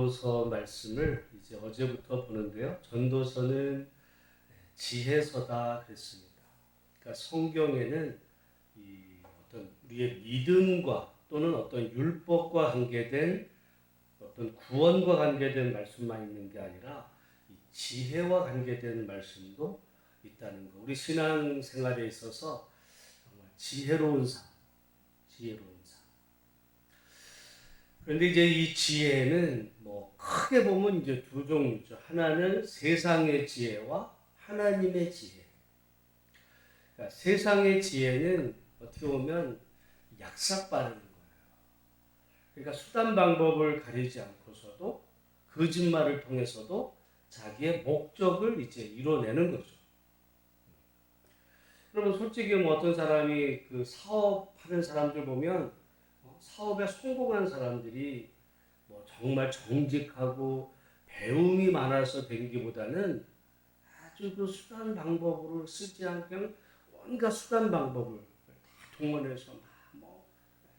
전도서 말씀을 이제 어제부터 보는데요. 전도서는 지혜서다 그랬습니다. 그러니까 성경에는 이 어떤 우리의 믿음과 또는 어떤 율법과 관계된 어떤 구원과 관계된 말씀만 있는 게 아니라 이 지혜와 관계된 말씀도 있다는 거. 우리 신앙 생활에 있어서 정말 지혜로운 삶, 지혜로운 삶. 그런데 이제 이 지혜는 뭐 크게 보면 이제 두 종류죠. 하나는 세상의 지혜와 하나님의 지혜. 그러니까 세상의 지혜는 어떻게 보면 약삭빠르는 거예요. 그러니까 수단 방법을 가리지 않고서도 거짓말을 통해서도 자기의 목적을 이제 이뤄내는 거죠. 그러면 솔직히 뭐 어떤 사람이 그 사업하는 사람들 보면 사업에 성공한 사람들이 뭐 정말 정직하고 배움이 많아서 된 기보다는 아주 그 수단 방법으로 쓰지 않고 그냥 온갖 수단 방법을 다 동원해서 뭐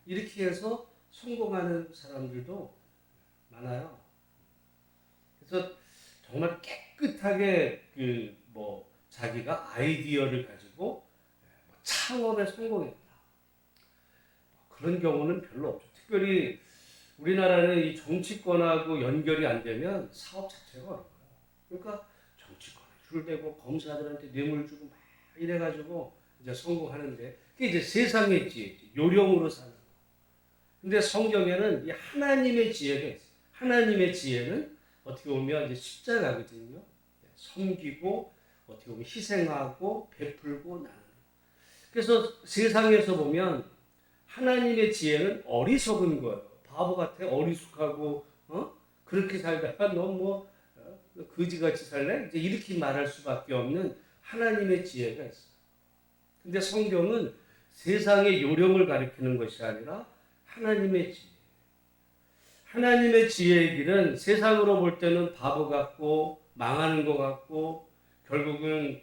이렇게 해서 성공하는 사람들도 많아요. 그래서 정말 깨끗하게 그 뭐 자기가 아이디어를 가지고 창업에 성공했다. 그런 경우는 별로 없죠. 특별히 우리나라는 이 정치권하고 연결이 안 되면 사업 자체가 어려워요. 그러니까 정치권에 줄 대고 검사들한테 뇌물 주고 막 이래가지고 이제 성공하는데 그게 이제 세상의 지혜지. 요령으로 사는 거. 근데 성경에는 이 하나님의 지혜가 있어요. 하나님의 지혜는 어떻게 보면 이제 십자가거든요. 섬기고 어떻게 보면 희생하고 베풀고 나누는. 그래서 세상에서 보면 하나님의 지혜는 어리석은 거예요. 바보 같아, 어리숙하고, 그렇게 살다가 너 뭐 거지같이 살래? 이제 이렇게 말할 수밖에 없는 하나님의 지혜가 있어요. 근데 성경은 세상의 요령을 가리키는 것이 아니라 하나님의 지혜. 하나님의 지혜의 길은 세상으로 볼 때는 바보 같고 망하는 것 같고 결국은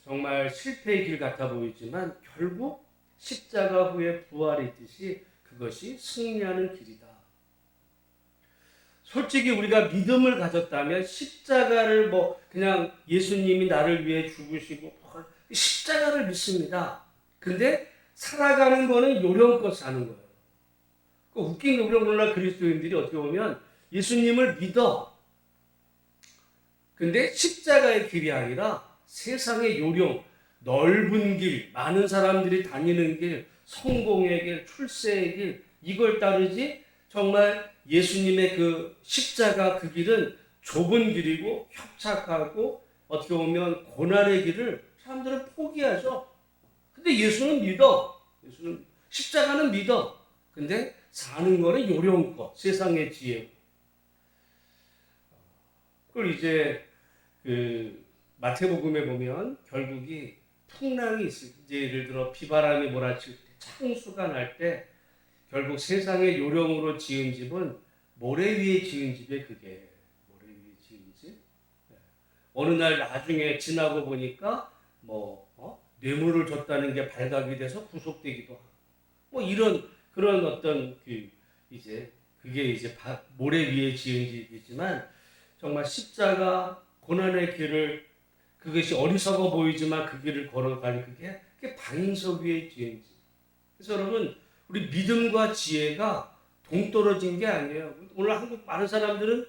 정말 실패의 길 같아 보이지만 결국 십자가 후에 부활이 있듯이 그것이 승리하는 길이다. 솔직히 우리가 믿음을 가졌다면 십자가를 뭐 그냥 예수님이 나를 위해 죽으시고 십자가를 믿습니다. 근데 살아가는 거는 요령껏 사는 거예요. 그 웃긴 게 우리 오늘날 그리스도인들이 어떻게 보면 예수님을 믿어. 근데 십자가의 길이 아니라 세상의 요령, 넓은 길, 많은 사람들이 다니는 길, 성공의 길, 출세의 길, 이걸 따르지 정말 예수님의 그 십자가 그 길은 좁은 길이고 협착하고 어떻게 보면 고난의 길을 사람들은 포기하죠. 근데 예수는 믿어. 예수는 십자가는 믿어. 근데 사는 거는 요령껏 세상의 지혜. 그걸 이제 그 마태복음에 보면 결국이 풍랑이 있을 때, 이제 예를 들어 비바람이 몰아칠 때, 창수가 날 때 결국 세상의 요령으로 지은 집은 모래 위에 지은 집에 그게 모래 위에 지은 집. 어느 날 나중에 지나고 보니까 뭐 뇌물을 줬다는 게 발각이 돼서 구속되기도 하고 뭐 이런 그런 어떤 그 이제 그게 이제 모래 위에 지은 집이지만 정말 십자가 고난의 길을 그것이 어리석어 보이지만 그 길을 걸어가는 그게 방석 위에 지은 집. 그래서 여러분 우리 믿음과 지혜가 동떨어진 게 아니에요. 오늘 한국 많은 사람들은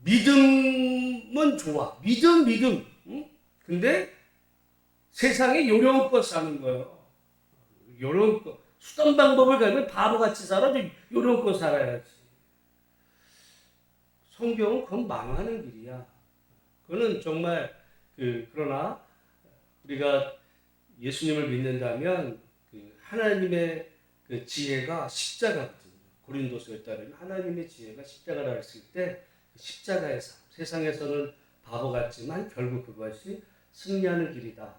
믿음은 좋아. 믿음. 응? 근데 세상에 요령껏 사는 거예요. 요령껏. 수단 방법을 가지고 바보같이 살아. 요령껏 살아야지. 성경은 그건 망하는 길이야. 그거는 정말 그러나 우리가 예수님을 믿는다면 그 하나님의 그 지혜가 십자가거든요. 고린도서에 따르면 하나님의 지혜가 십자가라 했을 때 십자가의 삶, 세상에서는 바보 같지만 결국 그것이 승리하는 길이다.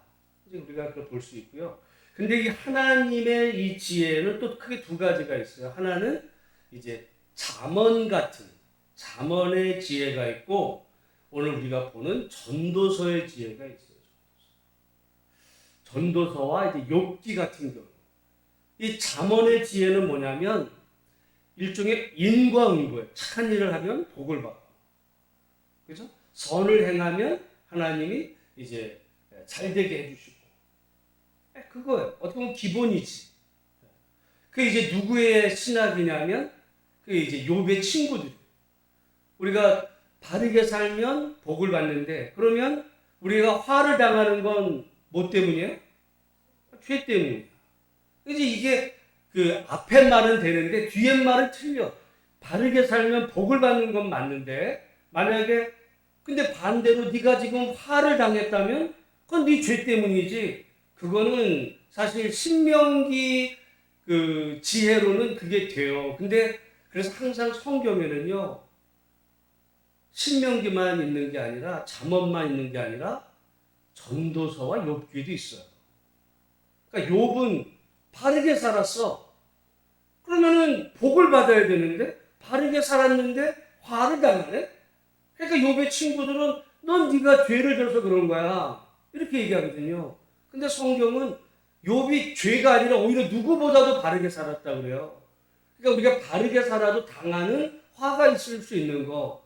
이제 우리가 그걸 볼 수 있고요. 근데 이 하나님의 이 지혜는 또 크게 두 가지가 있어요. 하나는 이제 잠언 같은 잠언의 지혜가 있고 오늘 우리가 보는 전도서의 지혜가 있어요. 전도서와 이제 욥기 같은 경우. 이 잠언의 지혜는 뭐냐면 일종의 인과응보예요. 착한 일을 하면 복을 받고, 그죠? 선을 행하면 하나님이 이제 잘 되게 해주시고, 그거예요. 어떻게 보면 기본이지. 그 이제 누구의 신학이냐면 그 이제 욥의 친구들. 우리가 바르게 살면 복을 받는데, 그러면 우리가 화를 당하는 건 뭐 때문이에요? 죄 때문이에요. 이제 이게 그 앞에 말은 되는데 뒤에 말은 틀려. 바르게 살면 복을 받는 건 맞는데, 만약에 근데 반대로 네가 지금 화를 당했다면 그건 네 죄 때문이지. 그거는 사실 신명기 그 지혜로는 그게 돼요. 근데 그래서 항상 성경에는요, 신명기만 있는 게 아니라 잠언만 있는 게 아니라 전도서와 욥기도 있어요. 그러니까 욥은 바르게 살았어. 그러면은 복을 받아야 되는데 바르게 살았는데 화를 당하네. 그러니까 욥의 친구들은 넌 네가 죄를 져서 그런 거야, 이렇게 얘기하거든요. 근데 성경은 욥이 죄가 아니라 오히려 누구보다도 바르게 살았다 그래요. 그러니까 우리가 바르게 살아도 당하는 화가 있을 수 있는 거,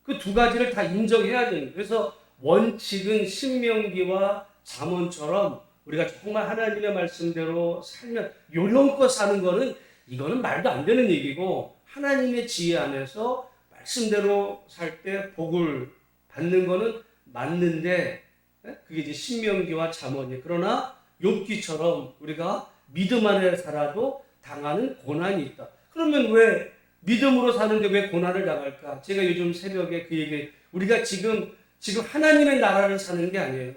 그 두 가지를 다 인정해야 되는 거예요. 그래서 원칙은 신명기와 잠언처럼 우리가 정말 하나님의 말씀대로 살면, 요령껏 사는 거는 이거는 말도 안 되는 얘기고, 하나님의 지혜 안에서 말씀대로 살 때 복을 받는 거는 맞는데, 그게 이제 신명기와 잠언이에요. 그러나 욥기처럼 우리가 믿음 안에 살아도 당하는 고난이 있다. 그러면 왜 믿음으로 사는데 왜 고난을 당할까? 제가 요즘 새벽에 그 얘기, 우리가 지금 하나님의 나라를 사는 게 아니에요.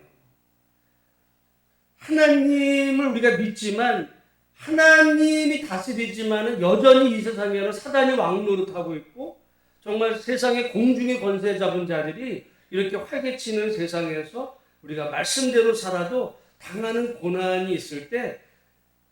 하나님을 우리가 믿지만, 하나님이 다스리지만은 여전히 이 세상에는 사단이 왕노릇하고 있고, 정말 세상의 공중의 권세 잡은 자들이 이렇게 활개치는 세상에서 우리가 말씀대로 살아도 당하는 고난이 있을 때,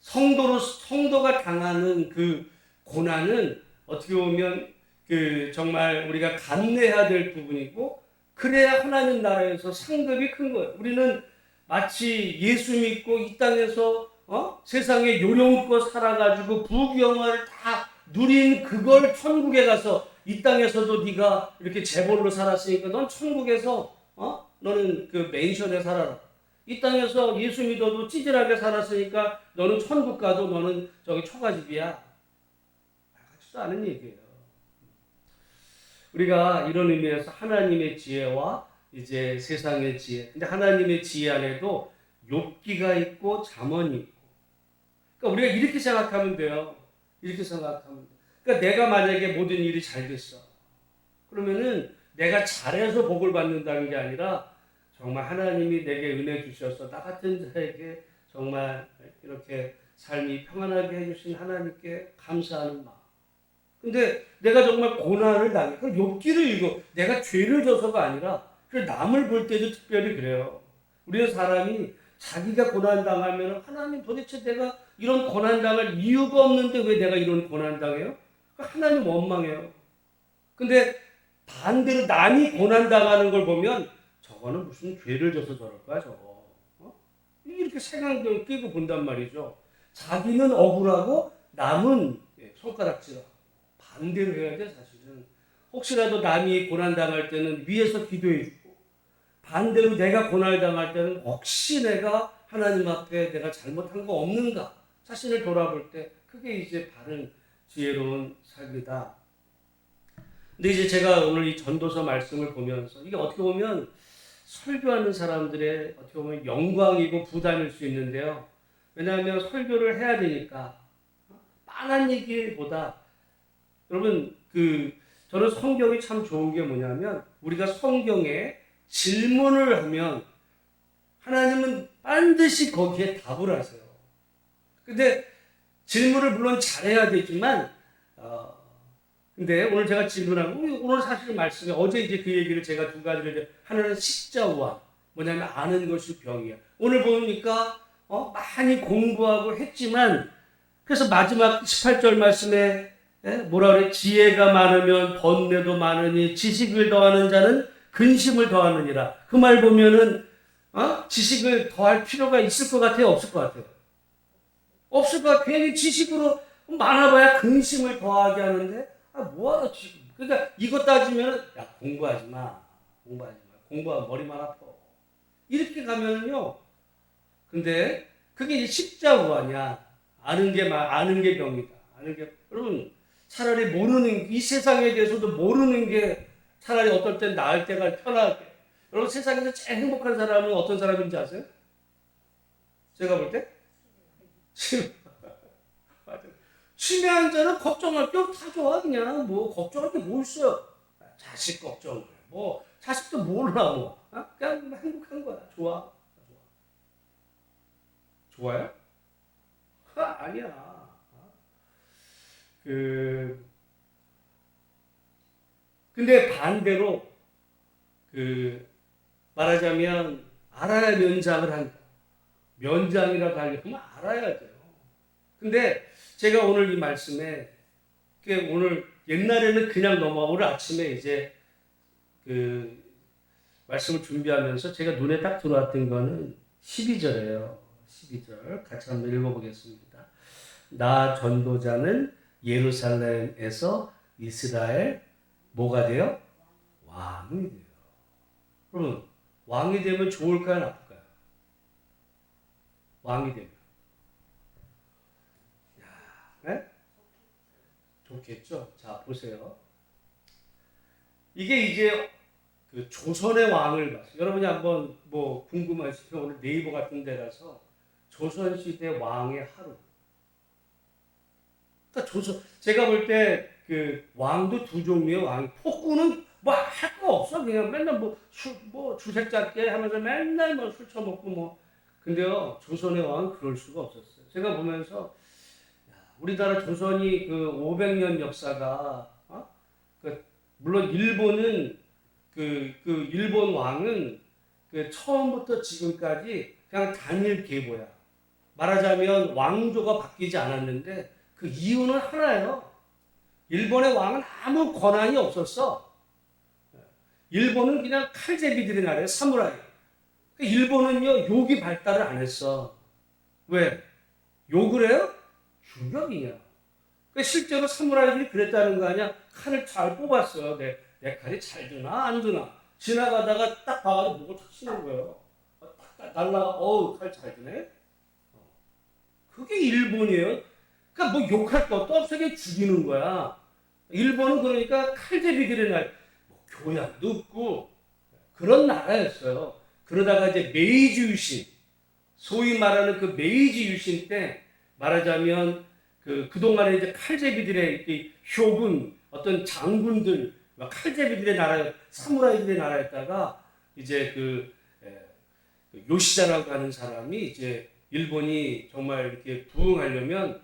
성도가 당하는 그 고난은 어떻게 보면 그 정말 우리가 감내해야 될 부분이고, 그래야 하나님 나라에서 상급이 큰 거예요. 우리는 마치 예수 믿고 이 땅에서 세상에 요령껏 살아가지고 부귀영화를 다 누린 그걸 천국에 가서, 이 땅에서도 네가 이렇게 재벌로 살았으니까 넌 천국에서 너는 그 맨션에 살아라. 이 땅에서 예수 믿어도 찌질하게 살았으니까 너는 천국 가도 너는 저기 초가집이야. 같지도 않은 얘기예요. 우리가 이런 의미에서 하나님의 지혜와 이제 세상의 지혜, 근데 하나님의 지혜 안에도 욥기가 있고 잠언이 있고, 그러니까 우리가 이렇게 생각하면 돼요. 이렇게 생각하면 돼. 그러니까 내가 만약에 모든 일이 잘 됐어, 그러면은 내가 잘해서 복을 받는다는 게 아니라 정말 하나님이 내게 은혜 주셔서 나 같은 자에게 정말 이렇게 삶이 평안하게 해주신 하나님께 감사하는 마음. 근데 내가 정말 고난을 당해. 그 욥기를 읽어. 내가 죄를 져서가 아니라, 그 남을 볼 때도 특별히 그래요. 우리는 사람이 자기가 고난 당하면, 하나님 도대체 내가 이런 고난 당할 이유가 없는데 왜 내가 이런 고난 당해요? 하나님 원망해요. 근데 반대로 남이 고난 당하는 걸 보면 저거는 무슨 죄를 져서 저럴 거야 저거. 이렇게 색안경 끼고 본단 말이죠. 자기는 억울하고 남은 손가락질하고. 반대로 해야 돼 사실은. 혹시라도 남이 고난당할 때는 위에서 기도해 주고, 반대로 내가 고난당할 때는 혹시 내가 하나님 앞에 내가 잘못한 거 없는가 자신을 돌아볼 때, 그게 이제 바른 지혜로운 삶이다. 근데 이제 제가 오늘 이 전도서 말씀을 보면서 이게 어떻게 보면 설교하는 사람들의 어떻게 보면 영광이고 부담일 수 있는데요. 왜냐하면 설교를 해야 되니까 뻔한 얘기보다, 여러분 저는 성경이 참 좋은 게 뭐냐면, 우리가 성경에 질문을 하면 하나님은 반드시 거기에 답을 하세요. 근데 질문을 물론 잘해야 되지만, 근데 오늘 제가 질문하고, 오늘 사실 말씀에 어제 이제 그 얘기를 제가 두 가지를, 하나는 십자와, 뭐냐면 아는 것이 병이야. 오늘 보니까 많이 공부하고 했지만, 그래서 마지막 18절 말씀에 뭐라 그래? 지혜가 많으면 번뇌도 많으니 지식을 더하는 자는 근심을 더하느니라. 그 말 보면은 지식을 더할 필요가 있을 것 같아요? 없을 것 같아요? 없을 것 같아요. 괜히 지식으로 많아봐야 근심을 더하게 하는데 뭐하러 지금. 그러니까 이거 따지면 야 공부하지 마. 공부하지 마. 공부하면 머리만 아파. 이렇게 가면요. 근데 그게 이제 십자구 아니야. 아는 게 병이다. 여러분 차라리 모르는 이 세상에 대해서도 모르는 게 차라리 어떨 땐 나을 때가 편하게. 여러분 세상에서 제일 행복한 사람은 어떤 사람인지 아세요? 제가 볼 때? 맞아. 치매 환자는 걱정할 게 다 좋아. 그냥 뭐 걱정할 게 뭐 있어요. 자식 걱정을 뭐 자식도 몰라 뭐. 그냥 행복한 거야. 좋아. 좋아요? 아니야. 그 근데 반대로 그 말하자면 알아야 면장을 한다. 면장이라고 하려면 알아야 돼요. 근데 제가 오늘 이 말씀에 오늘 옛날에는 그냥 넘어가고 오늘 아침에 이제 그 말씀을 준비하면서 제가 눈에 딱 들어왔던 거는 12절이에요. 12절 같이 한번 읽어보겠습니다. 나 전도자는 예루살렘에서 이스라엘 뭐가 돼요? 왕이 돼요. 그러면 왕이 되면 좋을까요? 나쁠까요? 왕이 되면. 네? 좋겠죠? 자, 보세요. 이게 이제 그 조선의 왕을 봤어요. 여러분이 한번 뭐 궁금하시면 오늘 네이버 같은 데 가서 조선시대 왕의 하루. 그러니까 제가 볼 때 그 왕도 두 종류의 왕. 폭군은 뭐 할 거 없어. 그냥 맨날 뭐 주색 잡게 하면서 맨날 뭐 술 처먹고 뭐. 근데요, 조선의 왕은 그럴 수가 없었어요. 제가 보면서 우리나라 조선이 그 500년 역사가 물론 일본은 그 일본 왕은 그 처음부터 지금까지 그냥 단일 계보야. 말하자면 왕조가 바뀌지 않았는데 그 이유는 하나예요. 일본의 왕은 아무 권한이 없었어. 일본은 그냥 칼제비들의 나라예요. 사무라이. 일본은요 욕이 발달을 안 했어. 왜? 욕을 해요? 죽여이냐. 실제로 사무라이들이 그랬다는 거 아니야? 칼을 잘 뽑았어요. 내 칼이 잘 드나 안 드나. 지나가다가 딱 봐가지고 목을 탁 치는 거예요. 딱 날라가 칼 잘 드네. 그게 일본이에요. 그러니까 뭐 욕할 것도 없어. 그냥 죽이는 거야. 일본은 그러니까 칼제비들의 날, 뭐 교양도 없고 그런 나라였어요. 그러다가 이제 메이지 유신, 소위 말하는 그 메이지 유신 때 말하자면 그동안에 이제 칼제비들의 쇼군, 어떤 장군들, 칼제비들의 나라, 사무라이들의 나라였다가 이제 그 요시다라고 하는 사람이 이제 일본이 정말 이렇게 부흥하려면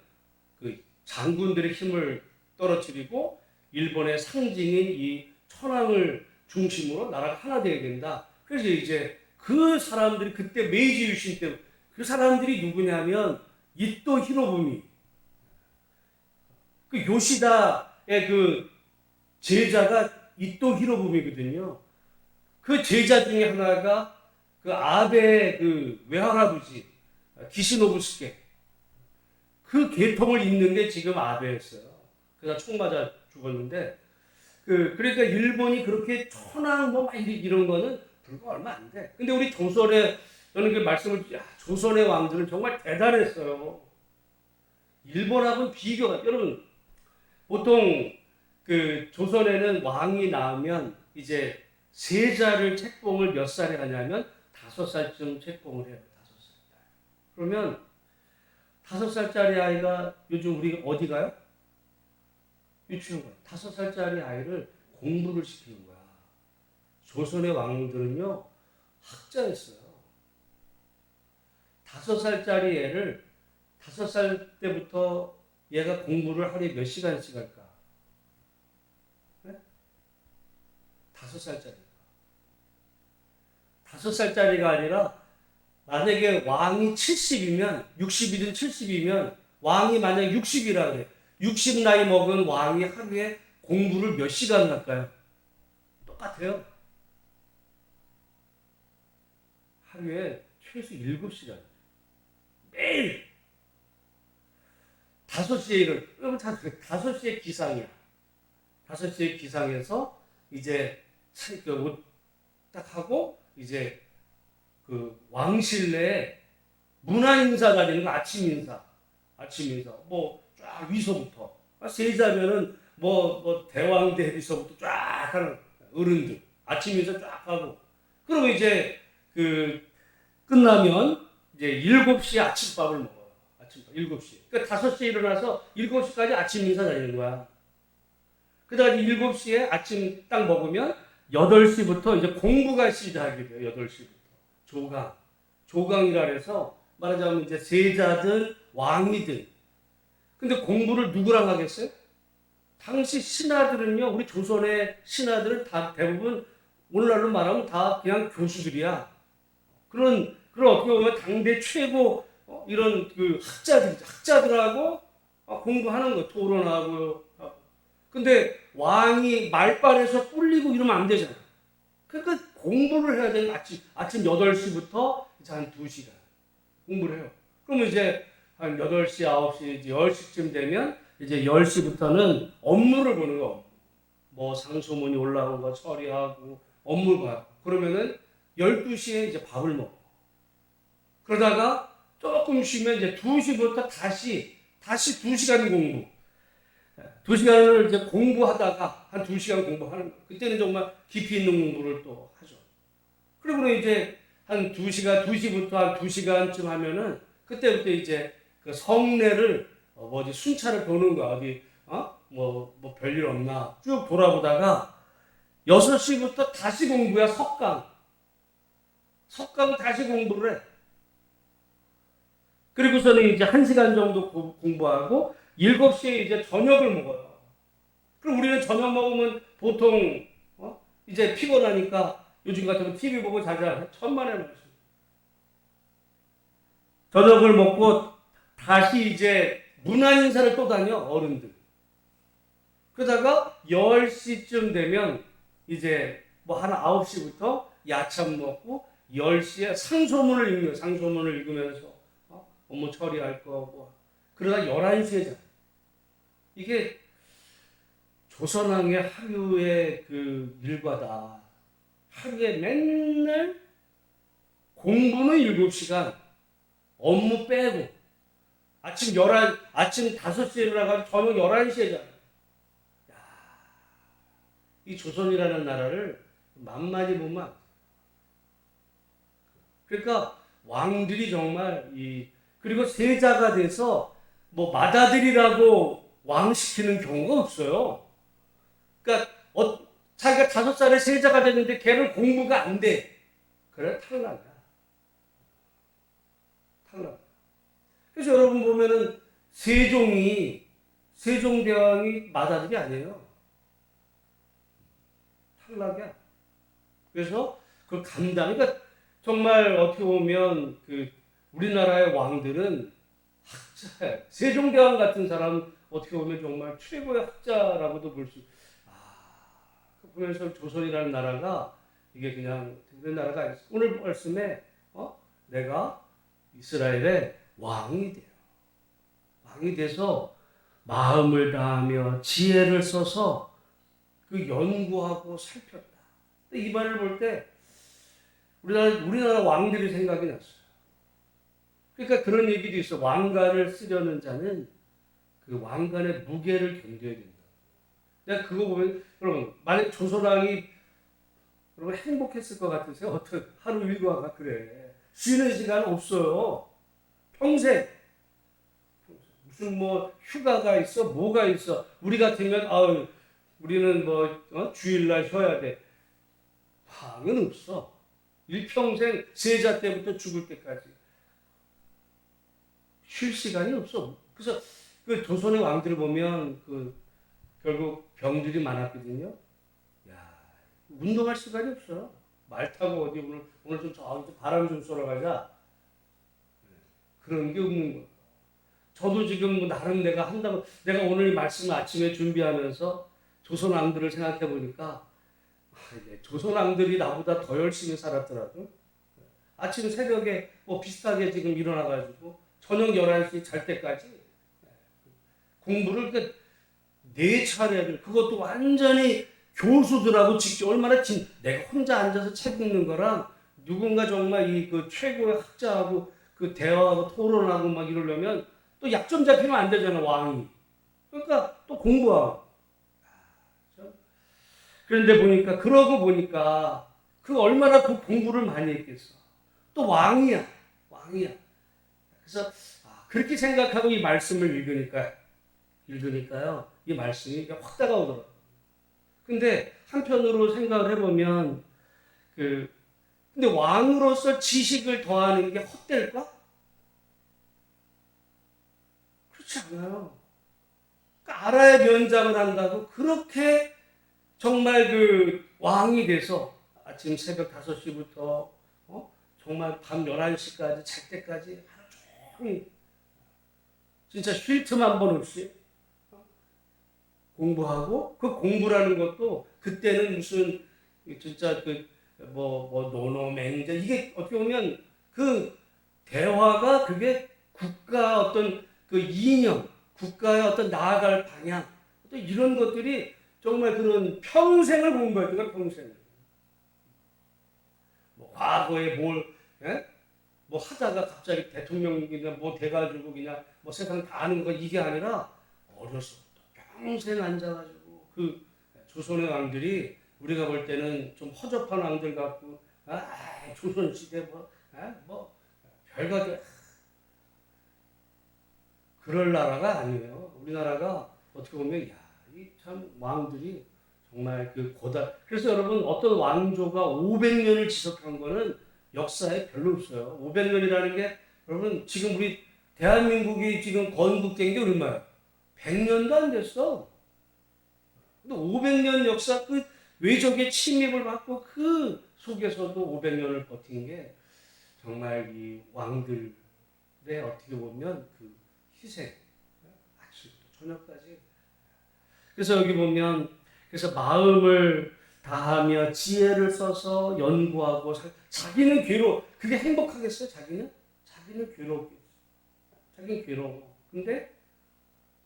그 장군들의 힘을 떨어뜨리고 일본의 상징인 이 천황을 중심으로 나라가 하나 되어야 된다. 그래서 이제 그 사람들이 그때 메이지 유신 때 그 사람들이 누구냐면 이토 히로부미, 그 요시다의 그 제자가 이토 히로부미거든요. 그 제자 중에 하나가 그 아베의 그 외할아버지 기시노부스케, 그 계통을 잇는 게 지금 아베였어요. 그래서 총 맞아 죽었는데 그러니까 일본이 그렇게 천황 뭐 이런 거는 불과 얼마 안 돼. 근데 우리 조선의 저는 그 말씀을 조선의 왕들은 정말 대단했어요. 일본하고는 비교가 여러분 보통 그 조선에는 왕이 나오면 이제 세자를 책봉을 몇 살에 하냐면 5살쯤 책봉을 해요. 5살. 그러면 5살짜리 아이가 요즘 우리 어디 가요? 유치원 가요. 5살짜리 아이를 공부를 시키는 거야. 조선의 왕들은요 학자였어요. 5살짜리 애를 5살 때부터 얘가 공부를 하루에 몇 시간씩 할까? 네? 5살짜리. 5살짜리가 아니라 만약에 왕이 70이면 60이든 70이면 왕이 만약 60이라 그래. 60 나이 먹은 왕이 하루에 공부를 몇 시간 할까요? 똑같아요. 하루에 최소 7시간. 매일 5시에 일을, 여러분 5시에 기상이야. 5시에 기상해서 이제 옷 딱 하고 이제 그 왕실내 문화 인사 다니는 거 아침 인사. 뭐 쫙 위서부터. 세자면은 뭐 대왕 대비서부터 쫙 하는 어른들. 아침 인사 쫙 하고. 그러면 이제 그 끝나면 이제 7시에 아침밥을 먹어요. 아침밥 7시. 그러니까 5시에 일어나서 7시까지 아침 인사 다니는 거야. 그다가 7시에 아침 딱 먹으면 8시부터 이제 공부가 시작이 돼요. 8시부터. 조강이라 해서 말하자면 이제 세자들, 왕이들. 근데 공부를 누구랑 하겠어요? 당시 신하들은요, 우리 조선의 신하들은 다 대부분 오늘날로 말하면 다 그냥 교수들이야. 그런 어떻게 보면 당대 최고 이런 그 학자들하고 공부하는 거, 토론하고. 근데 왕이 말빨에서 꿀리고 이러면 안 되잖아. 그러니까 공부를 해야 되는 아침 8시부터 한 2시간 공부를 해요. 그러면 이제 한 8시, 9시, 이제 10시쯤 되면 이제 10시부터는 업무를 보는 거. 뭐 상소문이 올라온 거 처리하고 업무 봐요. 그러면은 12시에 이제 밥을 먹어. 그러다가 조금 쉬면 이제 2시부터 다시 2시간 공부. 2시간을 이제 공부하다가 한 2시간 공부하는 거예요. 그때는 정말 깊이 있는 공부를 또 하죠. 그리고 이제 한 2시부터 한 2시간쯤 하면은 그때부터 이제 그 성내를 순찰을 도는 거야. 어디 뭐 별일 없나 쭉 돌아보다가 6시부터 다시 공부야. 석강 다시 공부를 해. 그리고서는 이제 1시간 정도 공부하고 7시에 이제 저녁을 먹어요. 그럼 우리는 저녁 먹으면 보통 이제 피곤하니까 요즘 같으면 TV 보고 자자. 천만의 말씀. 저녁을 먹고 다시 이제 문화 인사를 또 다녀, 어른들. 그러다가 10시쯤 되면 이제 뭐 한 9시부터 야참 먹고 10시에 상소문을 읽는, 상소문을 읽으면서 업무 처리할 거고. 그러다 11시에 자. 이게 조선왕의 하루의 그 일과다. 하루에 맨날 공부는 7시간, 업무 빼고 아침 5시에 일어나가지고 저녁 11시에 자요. 이 조선이라는 나라를 만만히 보면 그러니까 왕들이 정말 그리고 세자가 돼서 뭐 맏아들이라고 왕시키는 경우가 없어요. 그러니까 자기가 5살에 세자가 됐는데 걔는 공부가 안 돼. 그래 탈락이야. 탈락. 그래서 여러분 보면은 세종대왕이 맏아들이 아니에요. 탈락이야. 그래서 그걸 그러니까 정말 어떻게 보면 그 우리나라의 왕들은 학자예요. 세종대왕 같은 사람 어떻게 보면 정말 최고의 학자라고도 볼 수. 보면서 조선이라는 나라가 이게 그냥 그런 나라가 아니었어. 오늘 말씀에 내가 이스라엘의 왕이 돼요. 왕이 돼서 마음을 다하며 지혜를 써서 그 연구하고 살폈다. 이 말을 볼 때 우리나라 왕들이 생각이 났어요. 그러니까 그런 얘기도 있어. 왕관을 쓰려는 자는 그 왕관의 무게를 견뎌야 된다. 내가 그거 보면 여러분 만약 조선왕이 여러분 행복했을 것 같으세요? 어떤 하루 일과가 그래. 쉬는 시간 없어요. 평생 무슨 뭐 휴가가 있어 뭐가 있어. 우리 같으면 우리는 주일날 쉬어야 돼. 왕은 없어. 일평생 세자 때부터 죽을 때까지 쉴 시간이 없어. 그래서 그 조선의 왕들을 보면 결국 병들이 많았거든요. 운동할 시간이 없어. 말 타고 어디 오늘 좀 바람 좀 쐬러 가자. 그런 게 없는 거야. 저도 지금 나름 내가 오늘 이 말씀을 아침에 준비하면서 조선 왕들을 생각해 보니까 조선 왕들이 나보다 더 열심히 살았더라도 아침 새벽에 비슷하게 지금 일어나가지고 저녁 11시 잘 때까지 공부를 네 차례를 그것도 완전히 교수들하고 직접 얼마나 내가 혼자 앉아서 책 읽는 거랑 누군가 정말 이 그 최고의 학자하고 그 대화하고 토론하고 막 이러려면 또 약점 잡히면 안 되잖아 왕이. 그러니까 또 공부하고. 그런데 보니까 그러고 보니까 그 얼마나 그 공부를 많이 했겠어. 또 왕이야. 왕이야. 그래서 그렇게 생각하고 이 말씀을 읽으니까요. 이 말씀이 확 다가오더라고요. 근데 한편으로 생각을 해보면 근데 왕으로서 지식을 더하는 게 헛될까? 그렇지 않아요. 그러니까 알아야 면장을 한다고 그렇게 정말 그 왕이 돼서 아침 새벽 5시부터 정말 밤 11시까지 잘 때까지 하루 종일 진짜 쉴 틈 한 번 없이 공부하고 그 공부라는 것도 그때는 무슨 진짜 노노맹전 이게 어떻게 보면 그 대화가 그게 국가 어떤 그 이념, 국가의 어떤 나아갈 방향, 또 이런 것들이 정말 그런 평생을 공부했던 거야, 평생을. 뭐 과거에 뭐 하다가 갑자기 대통령이나 뭐 돼가지고 그냥 뭐 세상 다 아는 거 이게 아니라 어렸을 때 평생 앉아가지고 그 조선의 왕들이 우리가 볼 때는 좀 허접한 왕들 같고 조선시대 뭐 별거 그럴 나라가 아니에요. 우리나라가 어떻게 보면 이 참 왕들이 정말 그 그래서 여러분 어떤 왕조가 500년을 지속한 거는 역사에 별로 없어요. 500년이라는 게 여러분 지금 우리 대한민국이 지금 건국된 게 얼마야? 100년도 안 됐어. 근데 500년 역사 그 외적의 침입을 받고 그 속에서도 500년을 버틴 게 정말 이 왕들의 어떻게 보면 그 희생, 아침부터 저녁까지. 그래서 여기 보면 그래서 마음을 다하며 지혜를 써서 연구하고 자기는 그게 행복하겠어요? 자기는 괴롭겠어. 자기는 괴로워. 근데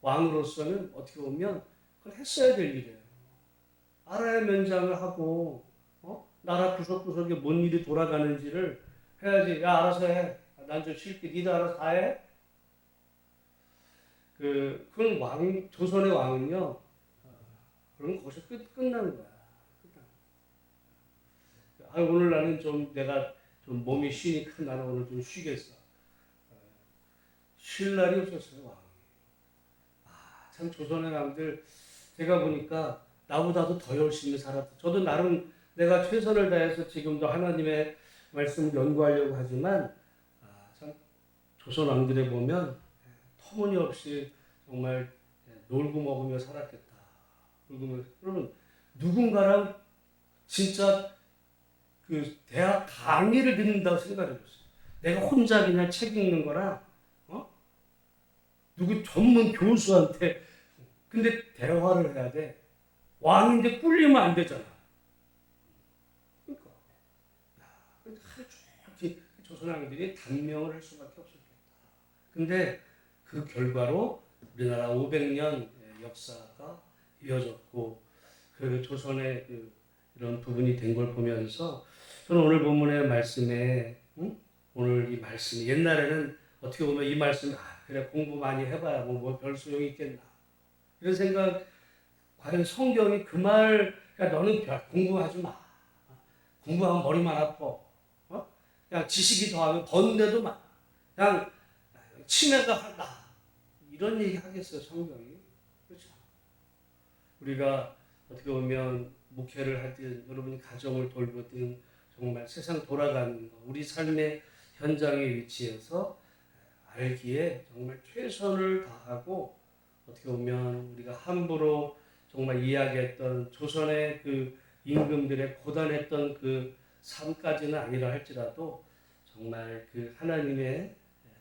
왕으로서는 어떻게 보면 그걸 했어야 될 일이에요. 알아야 면장을 하고 나라 구석구석에 뭔 일이 돌아가는지를 해야지. 야 알아서 해. 난 좀 쉴게. 니도 알아서 다 해. 그건 조선의 왕은요. 그럼 거기서 끝나는 거야. 오늘 나는 좀 내가 좀 몸이 쉬니까 나는 오늘 좀 쉬겠어. 쉴 날이 없었어요, 왕이. 참 조선의 왕들 제가 보니까 나보다도 더 열심히 살았다. 저도 나름 내가 최선을 다해서 지금도 하나님의 말씀을 연구하려고 하지만 참 조선 왕들에 보면 터무니없이 정말 놀고 먹으며 살았겠다. 여러분 누군가랑 진짜 그 대학 강의를 듣는다고 생각해봤어요. 내가 혼자 그냥 책 읽는 거랑 누구 전문 교수한테 근데 대화를 해야 돼. 왕인데 꿀리면 안 되잖아. 그러니까 하루 종일 조선 왕들이 단명을 할 수밖에 없었겠다. 근데 그 결과로 우리나라 500년 역사가 이어졌고 그 조선의 이런 부분이 된 걸 보면서 저는 오늘 본문의 말씀에 오늘 이 말씀이 옛날에는 어떻게 보면 이 말씀이 그래 공부 많이 해봐야 뭐 별 소용이 있겠나 이런 생각 과연 성경이 그 말 그러니까 너는 공부하지 마 공부하면 머리만 아파 그냥 지식이 더하면 번데도 마 그냥 치매가 한다 이런 얘기 하겠어요 성경이 그렇죠 우리가 어떻게 보면 목회를 하든 여러분이 가정을 돌보든 정말 세상 돌아가는 거 우리 삶의 현장에 위치해서 알기에 정말 최선을 다하고 어떻게 보면 우리가 함부로 정말 이야기했던 조선의 그 임금들의 고단했던 그 삶까지는 아니라 할지라도 정말 그 하나님의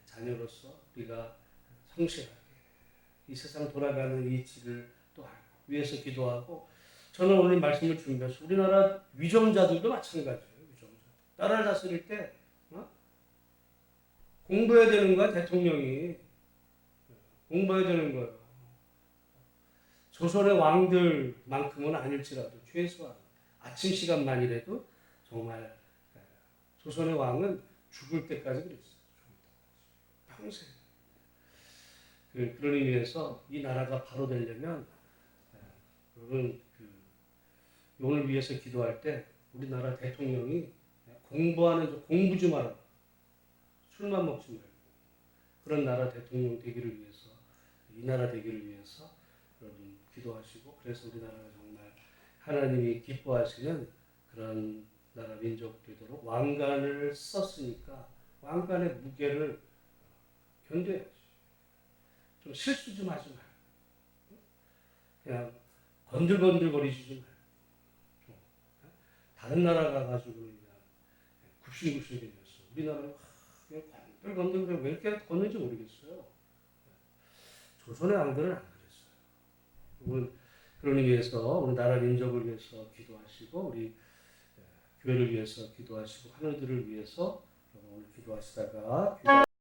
자녀로서 우리가 성실하게 이 세상 돌아가는 이치를 또 알고 위해서 기도하고 저는 오늘 말씀을 준비해서 우리나라 위정자들도 마찬가지예요. 위정자. 나라를 다스릴 때 공부해야 되는 거야 대통령이 공부해야 되는 거예요. 조선의 왕들만큼은 아닐지라도 최소한 아침 시간만이라도 정말 조선의 왕은 죽을 때까지 그랬어요. 평생. 그런 의미에서 이 나라가 바로 되려면 여러분 오늘 위해서 기도할 때 우리나라 대통령이 공부 좀 하라. 술만 먹지 말고 그런 나라 대통령 되기를 위해서 이 나라 되기를 위해서 여러분 기도하시고 그래서 우리나라가 정말 하나님이 기뻐하시는 그런 나라 민족 되도록 왕관을 썼으니까 왕관의 무게를 견뎌야지. 좀 실수 좀 하지 말고 그냥 건들건들거리지 좀 말고 다른 나라 가가지고 그냥 굽신굽신 되면서 우리나라는 건들건들 그래 왜 이렇게 걷는지 모르겠어요. 조선의 왕들은 안 그랬어요. 그런 의미에서 우리 나라 민족을 위해서 기도하시고 우리 교회를 위해서 기도하시고 하늘들을 위해서 오늘 기도하시다가